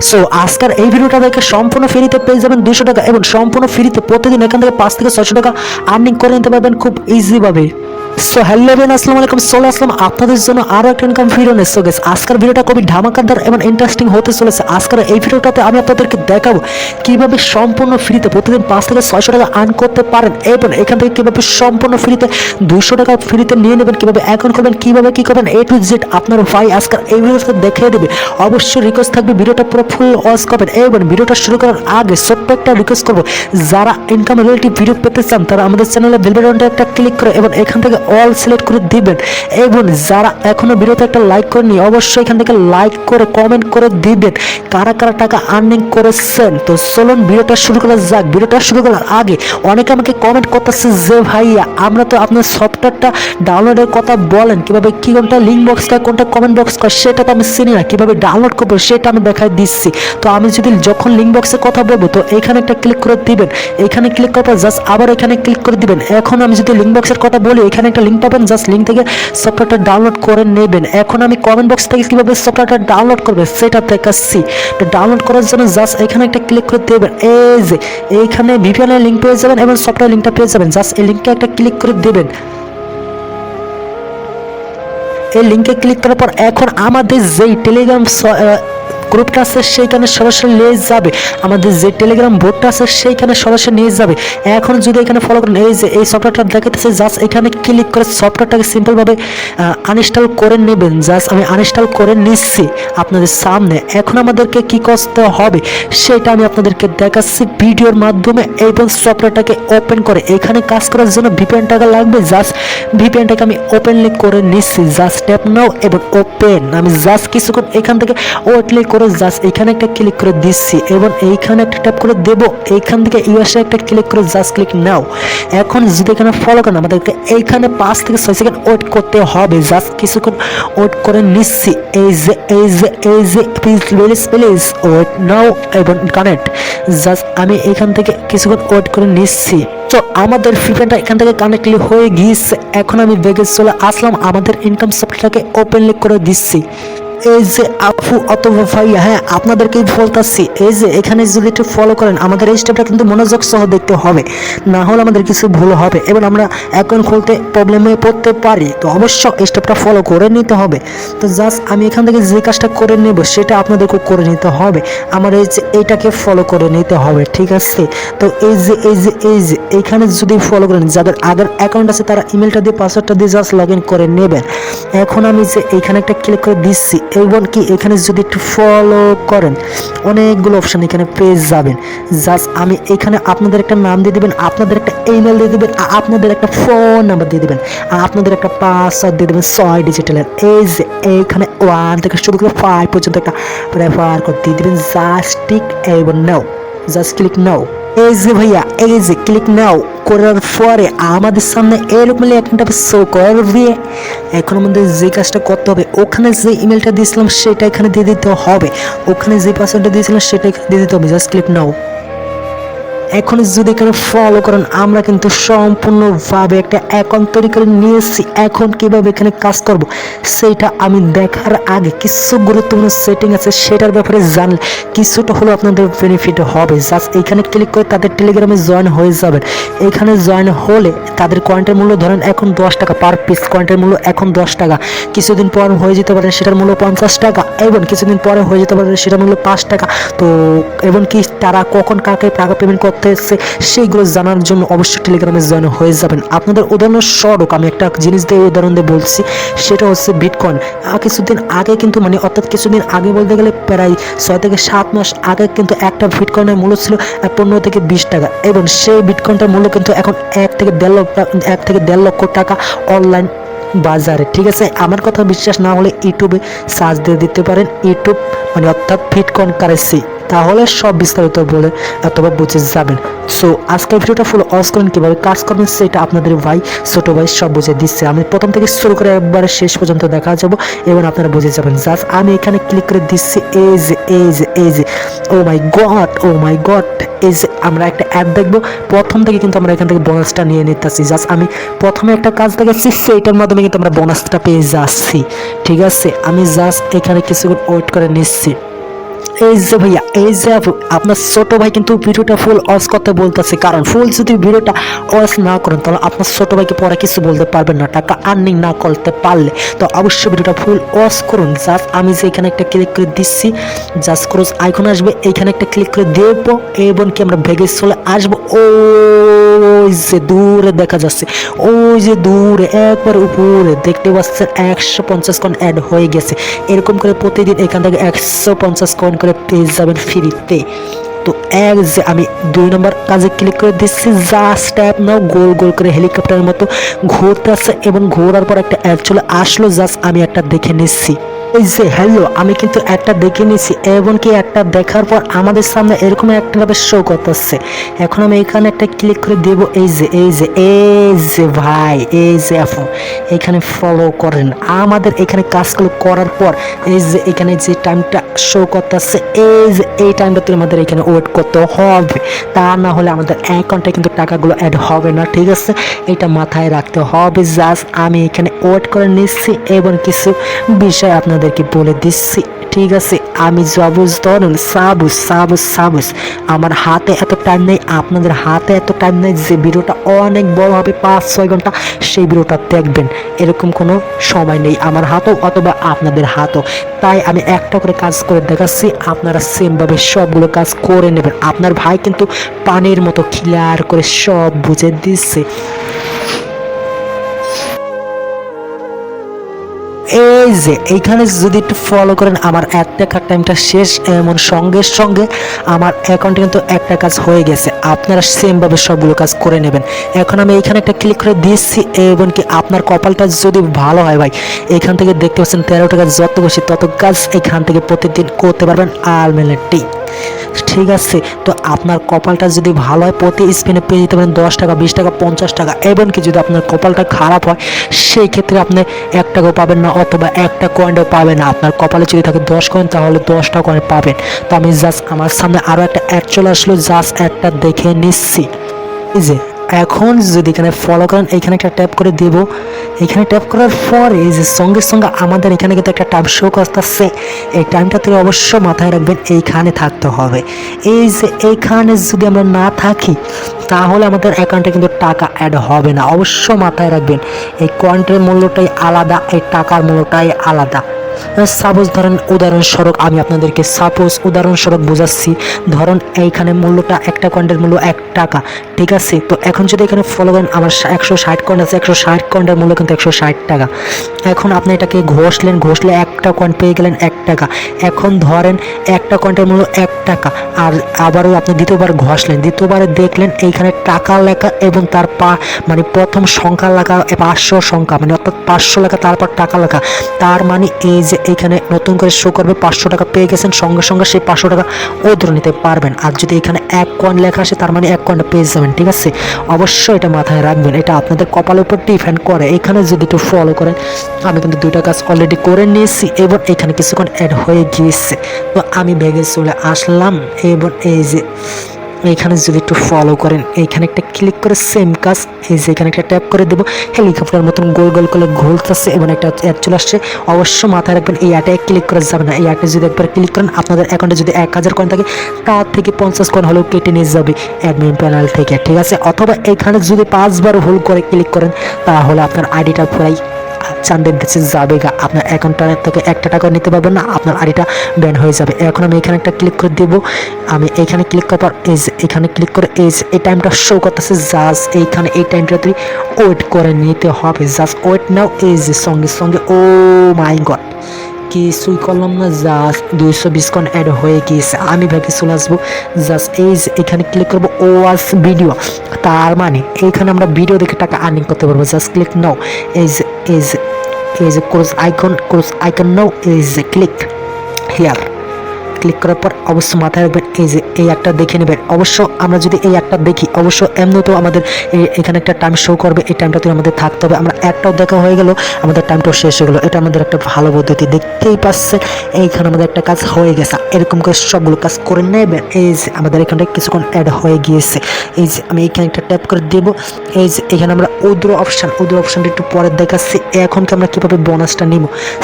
So আজকের এই ভিডিওটা দেখে সম্পূর্ণ ফ্রিতে পেয়ে যাবেন 200 টাকা এবং সম্পূর্ণ ফ্রিতে প্রতিদিন এখান থেকে 5 থেকে 600 টাকা আর্নিং করে নিতে পারবেন খুব ইজি ভাবে। সো হ্যালো এভরিওয়ান, আসসালামু আলাইকুম। চলে আসলাম আপনাদের জন্য আরো একটা ইনকাম ভিডিও নিয়ে। সো গাইস, আজকের ভিডিওটা খুবই ধামাকাদার এবং ইন্টারেস্টিং হতে চলেছে। আজকের এই ভিডিওটাতে আমি আপনাদেরকে দেখাবো কিভাবে সম্পূর্ণ ফ্রিতে প্রতিদিন 5 থেকে 600 টাকা আর্ন করতে পারেন এবং এখান থেকে কিভাবে সম্পূর্ণ ফ্রিতে 200 টাকা ফ্রিতে নিয়ে নেবেন, কিভাবে অ্যাকাউন্ট করবেন, কিভাবে কি করবেন, এ টু জেড আপনার ভাই আজকের এই ভিডিওতে দেখিয়ে দেবে। অবশ্যই রিকোয়েস্ট থাকবে ভিডিওটা পুরো ফুল ওয়াচ করবেন এবং ভিডিওটা শুরু করার আগে ছোট্ট একটা রিকোয়েস্ট করবো, যারা ইনকাম রিলেটেড ভিডিও পেতে চান তারা আমাদের চ্যানেলে বেল বাটনটা একটা ক্লিক করে এবং এখান থেকে অল সিলেক্ট করে দিবেন। এবং যারা এখনো ভিডিওতে একটা লাইক করেনি অবশ্যই এখান থেকে লাইক করে কমেন্ট করে দিবেন কারা কারা টাকা আর্নিং করেছেন। তো চলুন ভিডিওটা শুরু করা যাক। ভিডিওটা শুরু করার আগে অনেকে আমাকে কমেন্ট করতেছে যে ভাইয়া আমরা তো আপনার সফটওয়্যারটা ডাউনলোডের কথা বলেন, কিভাবে কি কোনটা লিঙ্ক বক্সটা কোনটা কমেন্ট বক্স করে সেটা তো আমি চিনি না, কিভাবে ডাউনলোড করবো সেটা আমি দেখাই দিচ্ছি। তো আমি যদি যখন লিঙ্ক বক্সের কথা বলবো তো এখানে একটা ক্লিক করে দিবেন, এখানে ক্লিক করার পর জাস্ট আবার এখানে ক্লিক করে দিবেন। এখন আমি যদি লিঙ্ক বক্সের কথা বলি এখানে একটা লিঙ্ক পাবেন, জাস্ট লিঙ্ক থেকে সফটওয়্যারটা ডাউনলোড করে নেবেন। এখন আমি কমেন্ট বক্স থেকে কিভাবে সফটওয়্যারটা ডাউনলোড করবে সেটা দেখাচ্ছি। তো ডাউনলোড করার জন্য জাস্ট এখানে একটা ক্লিক করে দেবেন। এই যে এইখানে ভিপিএন এর লিঙ্ক পেয়ে যাবেন এবং সফটওয়্যার লিঙ্কটা পেয়ে যাবেন। জাস্ট এই লিঙ্কে একটা ক্লিক করে দেবেন। এই লিঙ্কে ক্লিক করার পর এখন আমাদের যেই টেলিগ্রাম গ্রুপটা আছে সেইখানে সরাসরি নিয়ে যাবে, আমাদের যে টেলিগ্রাম বোর্ডটা আছে সেইখানে সরাসরি নিয়ে যাবে। এখন যদি এখানে ফলো করেন এই যে এই সফটওয়্যারটা দেখাতেছে, জাস্ট এখানে ক্লিক করে সফটওয়্যারটাকে সিম্পলভাবে আনইনস্টল করে নেবেন। জাস্ট আমি আনইনস্টল করে নিচ্ছি আপনাদের সামনে। এখন আমাদেরকে কি করতে হবে সেটা আমি আপনাদেরকে দেখাচ্ছি ভিডিওর মাধ্যমে। এবং সফটওয়্যারটাকে ওপেন করে এখানে কাজ করার জন্য ভিপিএন টাকা লাগবে। জাস্ট ভিপিএনটাকে আমি ওপেনলি করে নিচ্ছি। জাস্ট ট্যাপ নাও এবং ওপেন। আমি জাস্ট কিছুক্ষণ এখান থেকে ওয়েটলি করে জাস্ট এখানে একটা ক্লিক করে দিচ্ছি এবং এইখানে একটা ট্যাপ করে দেবো। এইখান থেকে ইউএসএ একটা ক্লিক করে জাস্ট ক্লিক নাও। এখন যদি এখানে ফলো করেন আমাদেরকে এইখানে 5 থেকে 6 সেকেন্ড ওয়েট করতে হবে। জাস্ট কিছুক্ষণ ওয়েট করে নিচ্ছি। এই যে প্লিজ ওয়েট নাও এবং কানেক্ট। জাস্ট আমি এখান থেকে কিছুক্ষণ ওয়েট করে নিচ্ছি। তো আমাদের ফ্রিপেনটা এখান থেকে কানেক্টলি হয়ে গিয়েছে। এখন আমি বেগে চলে আসলাম, আমাদের ইনকাম সফটওয়্যারটাকে ওপেনলি করে দিচ্ছি। এই যে আপু অথবা ভাইয়া, হ্যাঁ আপনাদেরকেই বলতেছি, এই যে এখানে যদি একটু ফলো করেন আমাদের এই স্টেপটা কিন্তু মনোযোগ সহ দেখতে হবে, না হলে আমাদের কিছু ভুল হবে এবং আমরা অ্যাকাউন্ট খুলতে প্রবলেমে পড়তে পারি। তো অবশ্য এই স্টেপটা ফলো করে নিতে হবে। তো জাস্ট আমি এখান থেকে যে কাজটা করে নেব সেটা আপনাদেরকে করে নিতে হবে। আমার এই যে এইটাকে ফলো করে নিতে হবে, ঠিক আছে? তো এই যে এইখানে যদি ফলো করেন যাদের আগের অ্যাকাউন্ট আছে তারা ইমেলটা দিয়ে পাসওয়ার্ডটা দিয়ে জাস্ট লগ ইন করে নেবেন। এখন আমি যে এইখানে একটা ক্লিক করে দিচ্ছি এবং কি এখানে যদি একটু ফলো করেন অনেকগুলো অপশন এখানে পেয়ে যাবেন। জাস্ট আমি এখানে আপনাদের একটা নাম দিয়ে দেবেন, আপনাদের একটা ইমেল দিয়ে দেবেন, আপনাদের একটা ফোন নাম্বার দিয়ে দেবেন, আপনাদের একটা পাসওয়ার্ড দিয়ে দেবেন 6 ডিজিটালের। এই যে এইখানে 1 থেকে শুরু করে 5 পর্যন্ত একটা রেফার কোড দিয়ে দেবেন। জাস্ট টিক এবং নাও, জাস্ট ক্লিক নাও। এই যে ভাইয়া এই যে ক্লিক নাও করার পরে আমাদের সামনে এরকম একটা শো করবে। এখন আমাদের যে কাজটা করতে হবে ওখানে যে ইমেলটা দিয়েছিলাম সেটা এখানে দিয়ে দিতে হবে, ওখানে যে পাসওয়ার্ডটা দিয়েছিলাম সেটা দিয়ে দিতে হবে। জাস্ট ক্লিক নাও। এখন যদি এখানে ফলো করেন আমরা কিন্তু সম্পূর্ণভাবে একটা অ্যাকাউন্ট তৈরি করে নিয়েছি। এখন কিভাবে এখানে কাজ করব সেটা আমি দেখার আগে কিছু গুরুত্বপূর্ণ সেটিং আছে সেটার ব্যাপারে জানলে কিছুটা হলেও আপনাদের বেনিফিট হবে। জাস্ট এখানে ক্লিক করে তাদের টেলিগ্রামে জয়েন হয়ে যাবেন। এখানে জয়েন হলে তাদের কয়েন্টের মূল্য ধরেন এখন 10 টাকা পার পিস, কয়েন্টের মূল্য এখন 10 টাকা। কিছুদিন পর হয়ে যেতে পারে সেটার মূল্য 50 টাকা এবং কিছুদিন পরে হয়ে যেতে পারে সেটার মূল্য 5 টাকা। তো এবং কি তারা কখন কাকে টাকা পেমেন্ট করতে এসছে সেইগুলো জানার জন্য অবশ্যই টেলিগ্রামে জয়েন হয়ে যাবেন। আপনাদের উদাহরণ স্বরূপ আমি একটা জিনিস দিয়ে উদাহরণ দিয়ে বলছি, সেটা হচ্ছে বিটকয়েন। কিছুদিন আগে কিন্তু অর্থাৎ কিছুদিন আগে বলতে গেলে প্রায় 6 থেকে 7 মাস আগে কিন্তু একটা বিটকয়েনের মূল্য ছিল 15 থেকে 20 টাকা এবং সেই বিটকয়েনটার মূল্য কিন্তু এখন 1 থেকে 1.5 লক্ষ টাকা অনলাইন বাজারে, ঠিক আছে? আমার কথা বিশ্বাস না হলে ইউটিউবে সার্চ দিয়ে দিতে পারেন, ইউটিউব অর্থাৎ বিটকয়েন কারেন্সি, তাহলে সব বিস্তারিত বলে অথবা বুঝে যাবেন। সো আজকের ভিডিওটা ফুল ওয়াচ করেন, কীভাবে কাজ করবেন সেটা আপনাদের ভাই ছোট ভাই সব বুঝে দিচ্ছে। আমি প্রথম থেকে শুরু করে একবারে শেষ পর্যন্ত দেখা যাবো এবং আপনারা বুঝে যাবেন। জাস্ট আমি এখানে ক্লিক করে দিচ্ছি। এই যে ও মাই গড এই যে আমরা একটা অ্যাড দেখবো। প্রথম থেকে কিন্তু আমরা এখান থেকে বোনাসটা নিয়ে নিতেছি। জাস্ট আমি প্রথমে একটা কাজ দেখাচ্ছি সেইটার মাধ্যমে কিন্তু আমরা বোনাসটা পেয়ে যাচ্ছি, ঠিক আছে? আমি জাস্ট এখানে কিছুক্ষণ ওয়েট করে নিচ্ছি। এই যে ভাইয়া, এই যে আপনার ছোট ভাই কিন্তু ভিডিওটা ফুল অস করতে বলতেছে, কারণ ফুল যদি ভিডিওটা অস না করেন তাহলে আপনার ছোট ভাইকে পরে কিছু বলতে পারবেন না, টাকা আর্নিং না করতে পারলে। তো অবশ্যই ভিডিওটা ফুল অস করুন। জাস্ট আমি যে এখানে একটা ক্লিক করে দিচ্ছি, জাস্ট ক্রস আইকন আসবে, এইখানে একটা ক্লিক করে দেবো এবং কি আমরা ভেগে চলে আসবো। ওই যে দূরে দেখা যাচ্ছে, ওই যে দূরে একবার উপরে দেখতে পাচ্ছেন 150 কয়েন অ্যাড হয়ে গেছে। এরকম করে প্রতিদিন এখান থেকে 150 কয়েন করে পেয়ে যাবেন ফ্রিতে। তো এক যে আমি 2 নম্বর কাজে ক্লিক করে দিচ্ছি, জাস্ট ট্যাপ নাও, গোল গোল করে হেলিকপ্টারের মতো ঘুরতে আসছে এবং ঘোরার পর একটা অ্যাড চলে আসলো। জাস্ট আমি একটা দেখে নিচ্ছি, এই যে হ্যালো, আমি কিন্তু একটা দেখে নিয়েছি এবং কি একটা দেখার পর আমাদের সামনে এরকম একটা ভাবে শো করতেছে। এখন আমি এখানে একটা ক্লিক করে দেব, এই যে এই যে এই যে ভাই, এই যে আপু এখানে ফলো করেন। আমাদের এখানে কাজগুলো করার পর এই যে এখানে যে টাইমটা শো করতেছে, এই যে এই টাইমটাতে আমাদের এখানে ওয়েট করতে হবে, তা না হলে আমাদের অ্যাকাউন্টে কিন্তু টাকাগুলো অ্যাড হবে না, ঠিক আছে? এটা মাথায় রাখতে হবে। জাস্ট আমি এখানে ওয়েট করে নিচ্ছি এবং কিছু বিষয় আপনাদেরকে বলে দিচ্ছি, ঠিক আছে? আমি জবুজ ধরুন সাবুজ আমার হাতে এত টাইম নেই, আপনাদের হাতে এত টাইম নেই যে ভিডিওটা অনেক বড় হবে 5-6 ঘন্টা সেই ভিডিওটা দেখবেন, এরকম কোনো সময় নেই আমার হাতেও অথবা আপনাদের হাতেও। তাই আমি একটা করে কাজ করে দেখাচ্ছি, আপনারা সেমভাবে সবগুলো কাজ করে নেবেন। আপনার ভাই কিন্তু পানির মতো ক্লিয়ার করে সব বুঝে দিচ্ছে। এই যে এইখানে যদি একটু ফলো করেন, আমার 1 টাকার টাইমটা শেষ, এমন সঙ্গে সঙ্গে আমার অ্যাকাউন্টে কিন্তু একটা কাজ হয়ে গেছে। আপনারা সেমভাবে সবগুলো কাজ করে নেবেন। এখন আমি এইখানে একটা ক্লিক করে দিচ্ছি এবং কি আপনার কপালটা যদি ভালো হয় ভাই, এখান থেকে দেখতে পাচ্ছেন 13 টাকা যত বেশি তত কাজ এখান থেকে প্রতিদিন করতে পারবেন আনলিমিটেড, ঠিক আছে? তো আপনার কপালটা যদি ভালো হয় প্রতি স্পিনে পেয়ে যেতে পারেন 10 টাকা, 20 টাকা, 50 টাকা। এবং কি যদি আপনার কপালটা খারাপ হয় সেই ক্ষেত্রে আপনি 1 টাকাও পাবেন না অথবা একটা কয়েনও পাবেন না। আপনার কপালে যদি থাকে 10 কয়েন তাহলে 10টা কয়েন পাবেন। তো আমি জাস্ট আমার সামনে আরও একটা অ্যাড চলে আসলো, জাস্ট একটা দেখে নিচ্ছি। এই যে এখন যদি এখানে ফলো করেন, এখানে একটা ট্যাপ করে দেব। এখানে ট্যাপ করার পর এই যে সঙ্গে সঙ্গে আমাদের এখানে কিন্তু একটা টাইম শো করতেছে। এই টাইমটা থেকে অবশ্য মাথায় রাখবেন এইখানে থাকতে হবে। এই যে এইখানে যদি আমরা না থাকি তাহলে আমাদের অ্যাকাউন্টে কিন্তু টাকা অ্যাড হবে না, অবশ্য মাথায় রাখবেন। এই কয়েন্টের মূল্যটাই আলাদা, এই টাকার মূল্যটাই আলাদা। সাপোজ ধরেন উদাহরণস্বরূপ আমি আপনাদেরকে উদাহরণস্বরূপ বোঝাচ্ছি। ধরুন এইখানে মূল্যটা একটা কয়েনের মূল্য 1 টাকা, ঠিক আছে? তো এখন যদি এখানে ফলো করেন, আমার 160 কয়েন আছে, 160 কয়েনের মূল্য কিন্তু 160 টাকা। এখন আপনি এটাকে ঘষলে একটা কয়েন পেয়ে গেলেন 1 টাকা। এখন ধরেন একটা কয়েনের মূল্য 1 টাকা, আর আবারও আপনি দ্বিতীয়বার ঘষলেন, দ্বিতীয়বারে দেখলেন এইখানে টাকা লেখা এবং তার মানে প্রথম সংখ্যা লেখা 500 সংখ্যা, মানে অর্থাৎ 500 লেখা তারপর টাকা লেখা। তার মানে এই যে এখানে নতুন করে শো করবে 500 টাকা পেয়ে গেছেন, সঙ্গে সঙ্গে সেই 500 টাকা উইথড্র নিতে পারবেন। আর যদি এখানে 1 কয়েন লেখা আসে তার মানে 1 কয়েনটা পেয়ে যাবেন, ঠিক আছে? অবশ্যই এটা মাথায় রাখবেন, এটা আপনাদের কপালের উপর ডিপেন্ড করে। এখানে যদি একটু ফলো করেন, আমি কিন্তু 2টা কাজ অলরেডি করে নিয়েছি এবং এখানে কিছুক্ষণ অ্যাড হয়ে গিয়েছে। তো আমি ব্যাগে চলে আসলাম এবং এই যে এইখানে যদি একটু ফলো করেন, এইখানে একটা ক্লিক করে সেম কাজ, এই যে এখানে একটা ট্যাপ করে দেবো, হেলিকপ্টার মতন গোল গোল করে ঘুরতেছে এবং একটা অ্যাড চলে আসছে। অবশ্য মাথায় রাখবেন এই অ্যাডে ক্লিক করা যাবে না। এই অ্যাডে যদি একবার ক্লিক করেন, আপনাদের অ্যাকাউন্টে যদি 1000 কয়েন থাকে তার থেকে 50 কয়েন হলেও কেটে নিয়ে যাবে অ্যাডমিন প্যানেল থেকে, ঠিক আছে? অথবা এখানে যদি 5 বার হোল করে ক্লিক করেন তাহলে আপনার আইডিটা পুরাই চান্দের দেশে যাবে গা, আপনার অ্যাকাউন্টটা থেকে 1 টাকা নিতে পারবেন না, আপনার আইডিটা ব্যান হয়ে যাবে। এখন আমি এখানে একটা ক্লিক করে দেবো। আমি এখানে ক্লিক করার পর এই যে এখানে ক্লিক করে এই টাইমটা শো করতেছে, জাস্ট এইখানে এই টাইমটাতে ওয়েট করে নিতে হবে। জাস্ট ওয়েট নাও। এই যে সঙ্গে সঙ্গে ও মাই গড, কিছুই করলাম না, জাস্ট 220 কয়েন অ্যাড হয়ে গিয়েছে। আমি ভেবে চলে আসবো, জাস্ট এই যে এখানে ক্লিক করবো ওয়াচ ভিডিও, তার মানে এইখানে আমরা ভিডিও দেখে টাকা আর্নিং করতে পারবো। জাস্ট ক্লিক নাও। এই যে এই যে এই যে ক্রস আইকন নাও, এই যে ক্লিক হিয়ার। ক্লিক করার পর অবশ্য মাথায় রাখবেন এই যে এই একটা দেখে নেবেন। অবশ্য আমরা যদি এই একটা দেখি, অবশ্য এমনিতেও আমাদের এখানে একটা টাইম শো করবে, এই টাইমটাতে আমাদের থাকতে হবে। আমরা একটাও দেখা হয়ে গেল, আমাদের টাইমটাও শেষ হয়ে গেলো। এটা আমাদের একটা ভালো পদ্ধতি, দেখতেই পাচ্ছে। এইখানে আমাদের একটা কাজ হয়ে গেছে, এরকম করে সবগুলো কাজ করে নেবেন। এই যে আমাদের এখানটা কিছুক্ষণ অ্যাড হয়ে গিয়েছে। এই যে আমি এখানে একটা ট্যাপ করে দেব। এই যে এখানে আমরা উইথড্র অপশনটা একটু পরে দেখাচ্ছি। এখন আমরা কীভাবে বোনাসটা নিব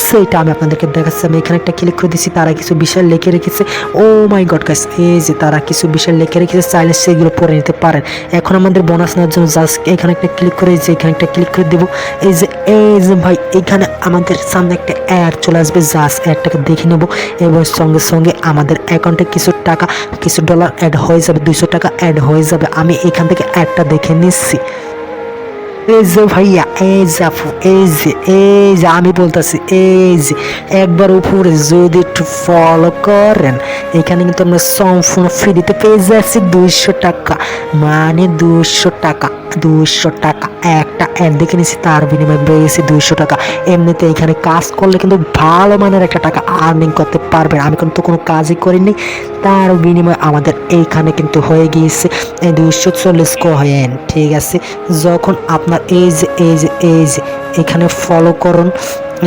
সেইটা আমি আপনাদেরকে দেখাচ্ছি। আমি এখানে একটা ক্লিক করে দিচ্ছি, তারা কিছু বিষয় লিখে রেখেছে। ও মাই গড গাইস, এই যে তারা কিছু বিষয় লিখে রেখেছে, চাইলে সেগুলো পড়ে নিতে পারেন। এখন আমাদের বোনাস নেওয়ার জন্য জাস্ট এখানে একটা ক্লিক করে, যে এখানে একটা ক্লিক করে দেবো। এই যে ভাই এখানে আমাদের সামনে একটা অ্যাড চলে আসবে, জাস্ট অ্যাডটাকে দেখে নেব এবং সঙ্গে সঙ্গে আমাদের অ্যাকাউন্টে কিছু টাকা, কিছু ডলার অ্যাড হয়ে যাবে, 200 টাকা অ্যাড হয়ে যাবে। আমি এখান থেকে অ্যাডটা দেখে নিচ্ছি। এই যে ভাইয়া, এই যে আপু, এই যে আমি বলতেছি, এই যে একবার উপরে যদি একটু ফলো করেন, এখানে কিন্তু আমরা সম্পূর্ণ ফ্রিতে পেয়ে যাচ্ছি 200 টাকা, মানে 200 টাকা একটা অ্যাড দেখে নিচ্ছি, তার বিনিময়ে পেয়ে গেছি 200 টাকা। এমনিতে এখানে কাজ করলে কিন্তু ভালো মানের একটা টাকা আর্নিং করতে পারবেন। আমি কিন্তু কোনো কাজই করিনি, তার বিনিময়ে আমাদের এইখানে কিন্তু হয়ে গিয়েছে 240 কয়েন। ঠিক আছে, যখন আপনার এই যে এখানে ফলো করুন,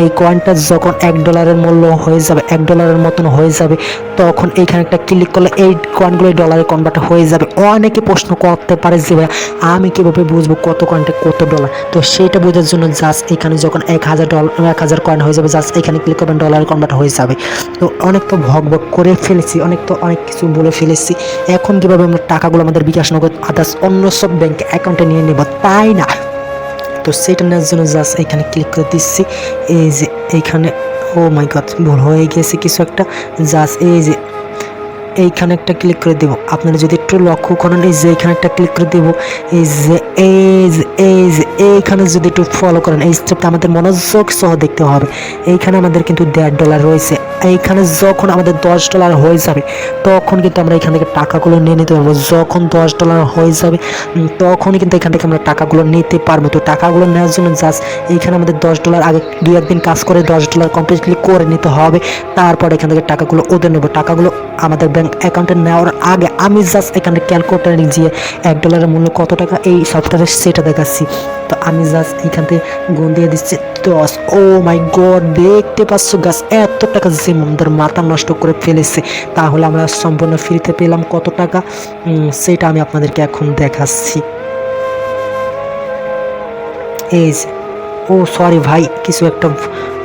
এই কয়েনটা যখন $1 মূল্য হয়ে যাবে, $1 মতন হয়ে যাবে, তখন এখানে একটা ক্লিক করলে এই কয়েনগুলো ডলারে কনভার্ট হয়ে যাবে। অনেকে প্রশ্ন করতে পারে যে ভাই আমি কীভাবে বুঝবো কত কয়েনটা কত ডলার? তো সেইটা বোঝার জন্য জাস্ট এখানে যখন $1000 কয়েন হয়ে যাবে, জাস্ট এখানে ক্লিক করবেন, ডলারে কনভার্ট হয়ে যাবে। তো অনেক তো ভগ করে ফেলেছি, অনেক কিছু বলে ফেলেছি। এখন কীভাবে আমরা টাকাগুলো আমাদের বিকাশ নগদ আদার্স অন্য সব ব্যাংক অ্যাকাউন্টে নিয়ে নেব, তাই না? তো সেটা নেওয়ার জন্য জাস্ট এখানে ক্লিক করে দিচ্ছি। এই যে এইখানে, ও মাই গড, ভুল হয়ে গেছে কিছু একটা, জাস্ট এই যে এইখানে একটা ক্লিক করে দেব। আপনারা যদি একটু লক্ষ্য করেন, এই যে এখানে একটা ক্লিক করে দেব। এই যে এইখানে যদি একটু ফলো করেন, এই স্টেপটা আমাদের মনোযোগ সহ দেখতে হবে। এইখানে আমাদের কিন্তু $1.5 রয়েছে। এইখানে যখন আমাদের $10 হয়ে যাবে, তখন কিন্তু আমরা এখান থেকে টাকাগুলো নিয়ে নিতে পারবো। যখন $10 হয়ে যাবে, তখনই কিন্তু এখান থেকে আমরা টাকাগুলো নিতে পারবো। তো টাকাগুলো নেওয়ার জন্য জাস্ট এইখানে আমাদের $10 আগে 2-1 দিন কাজ করে $10 কমপ্লিটলি করে নিতে হবে। তারপর এখান থেকে টাকাগুলো ওদের নেবো। টাকাগুলো আমাদের ব্যাংক অ্যাকাউন্টে নেওয়ার আগে আমি জাস্ট এখানে ক্যালকুলেটারে গিয়ে $1 মূল্য কত টাকা এই সফটওয়্যারে সেটা দেখাচ্ছি। তো আমি জাস্ট এখান থেকে গুণ দিয়ে দিচ্ছি 10। ও মাই গড, দেখতে পাচ্ছ গাছ, এত টাকা যে আমাদের মাথা নষ্ট করে ফেলেছে। তাহলে আমরা সম্পূর্ণ ফ্রিতে পেলাম কত টাকা, সেটা আমি আপনাদেরকে এখন দেখাচ্ছি। এই যে, ও সরি ভাই,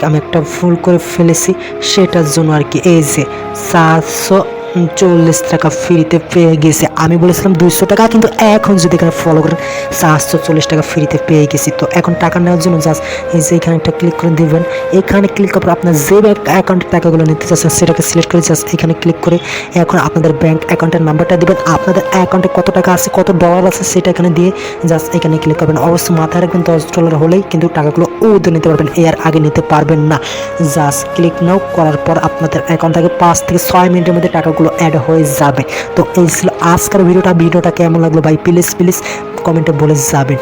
আমি একটা ভুল করে ফেলেছি, সেটার জন্য আর কি। এই যে 740 টাকা ফ্রিতে পেয়ে গেছে। আমি বলেছিলাম 200 টাকা, কিন্তু এখন যদি এখানে ফলো করেন 740 টাকা ফ্রিতে পেয়ে গেছি। তো এখন টাকা নেওয়ার জন্য জাস্ট এই যে এখানে একটা ক্লিক করে দিবেন। এখানে ক্লিক করার পর আপনার যে ব্যাংক অ্যাকাউন্টের টাকাগুলো নিতে চাচ্ছেন সেটাকে সিলেক্ট করে জাস্ট এখানে ক্লিক করে এখন আপনাদের ব্যাংক অ্যাকাউন্টের নাম্বারটা দিবেন। আপনাদের অ্যাকাউন্টে কত টাকা আছে, কত ডলার আছে, সেটা এখানে দিয়ে জাস্ট এখানে ক্লিক করবেন। অবশ্যই মাথায় রাখবেন $10 হলেই কিন্তু টাকাগুলো ওদের নিতে পারবেন, এর আগে নিতে পারবেন না। জাস্ট ক্লিক নাও করার পর আপনাদের অ্যাকাউন্ট থেকে 5 থেকে 6 মিনিটের মধ্যে টাকাগুলো অ্যাড হয়ে যাবে। তো এই ছিল আজকের ভিডিওটা কেমন লাগলো ভাই প্লিজ কমেন্টে বলে যাবেন।